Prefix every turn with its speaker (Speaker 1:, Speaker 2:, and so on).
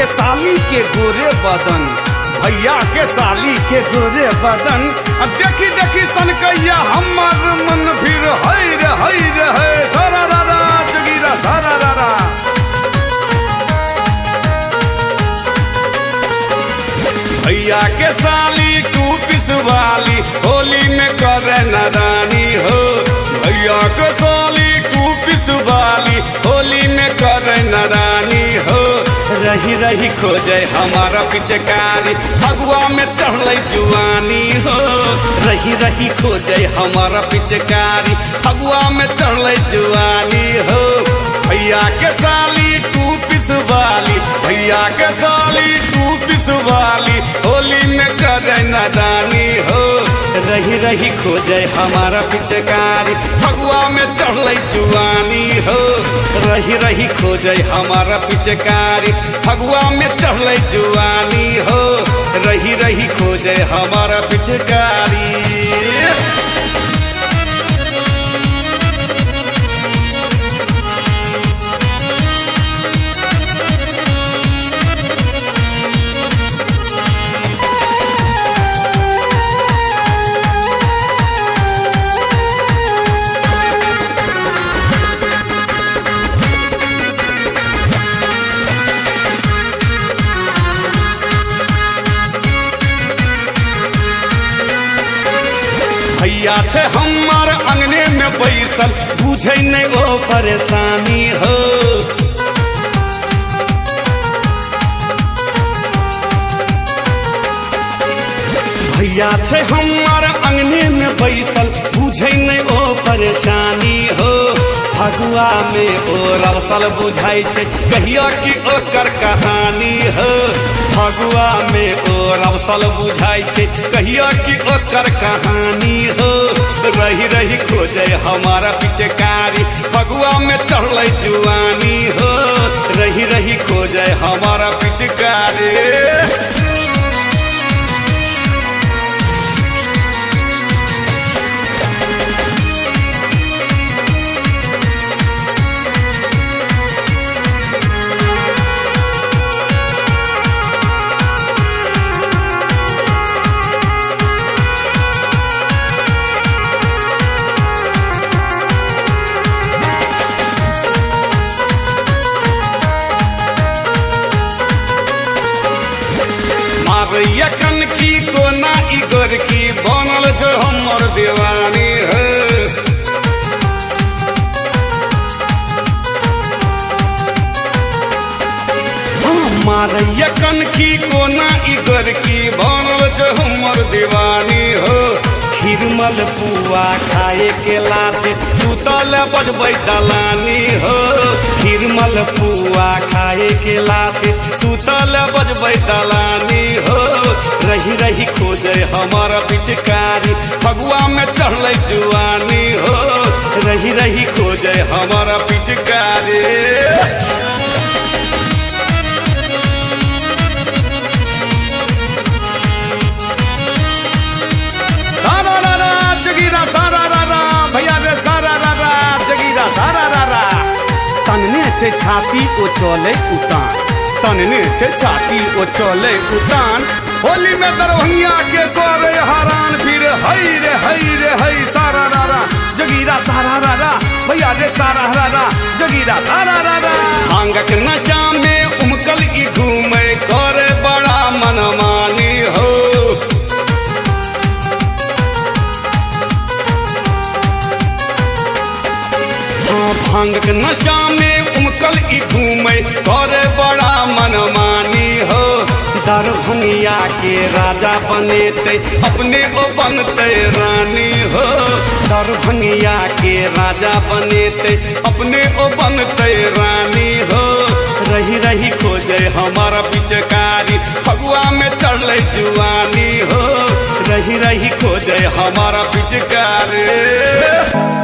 Speaker 1: के साली के गोरे बदन, भैया के साली के गोरे बदन, देखी देखी सनकैया हमार मन फिर है रे सारा रारा जोगीरा सारा रारा। भैया के साली टू पीस वाली होली में करे नादानी हो, भैया के साली टू पीस वाली होली में करे नादानी हो। रही रही खोजे हमारा पिचकारी फगुआ में चढ़ल जुआनी हो, रही रही खोजे हमारा पिचकारी फगुआ में चढ़ल जुआनी हो। भैया के साली टू पीस वाली, भैया के साली टू पीस वाली होली में करे नादानी हो, रही रही खोजे हमारा पिचकारी फगुआ में चढ़ल जुआनी हो, रही रही खोजे हमारा पिचकारी फगुआ में चढ़ल जुआनी हो, रही रही खोजे हमारा पिचकारी। भैया थे हमार अंगने में बैसल बुझे नहीं वो परेशानी हो, भैया थे हमार अंगने में बैसल बुझे नहीं वो परेशानी हो। फगुआ में ओ रवसल बुझाई छे कहिया की ओकर कहानी हो, फगुआ में ओ रवसल बुझाई छे कहिया की ओकर कहानी हो। रही रही खोजे हमारा पिचकारी फगुआ में चढ़ल जुआनी हो, रही रही खोजे हमारा पिचकारी। मारैया कन की कोना इगर की बनल जो हमर दीवानी है, मारैया कन की कोना इगर की बनल जो हमर दीवानी हो। खीरमल पुआ खाए के लाते सुतल बजबै दलानी हो, खीरमल पुआ खाए के लाते सुतल बजबै दलानी हो। रही रही खोजे हमारा पिचकारी फगुआ में चढ़ल जुआनी हो, रही रही खोजे हमारा पिचकारी। तनने से छाती ओ चले उतान, तनने से छाती ओ चले उतान, होली में दरभंगिया के करे हरान फिर हई रे सारा रारा जोगीरा सारा रारा, भैया रे सारा रारा जोगीरा सारा रारा। भांगक नशा में उमकल ई घूमे करे बड़ा मनमानी हो, भांगक नशा में उमकल ई घूमे करे बड़ा मनमानी हो। दरभंगिया के राजा बनेते अपने ओ बनते रानी हो, दरभंगिया के राजा बनेते अपने ओ बनते रानी हो। रही रही खोजे हमारा पिचकारी फगुआ में चढ़ल जुआनी हो, रही रही खोजे हमारा पिचकारी।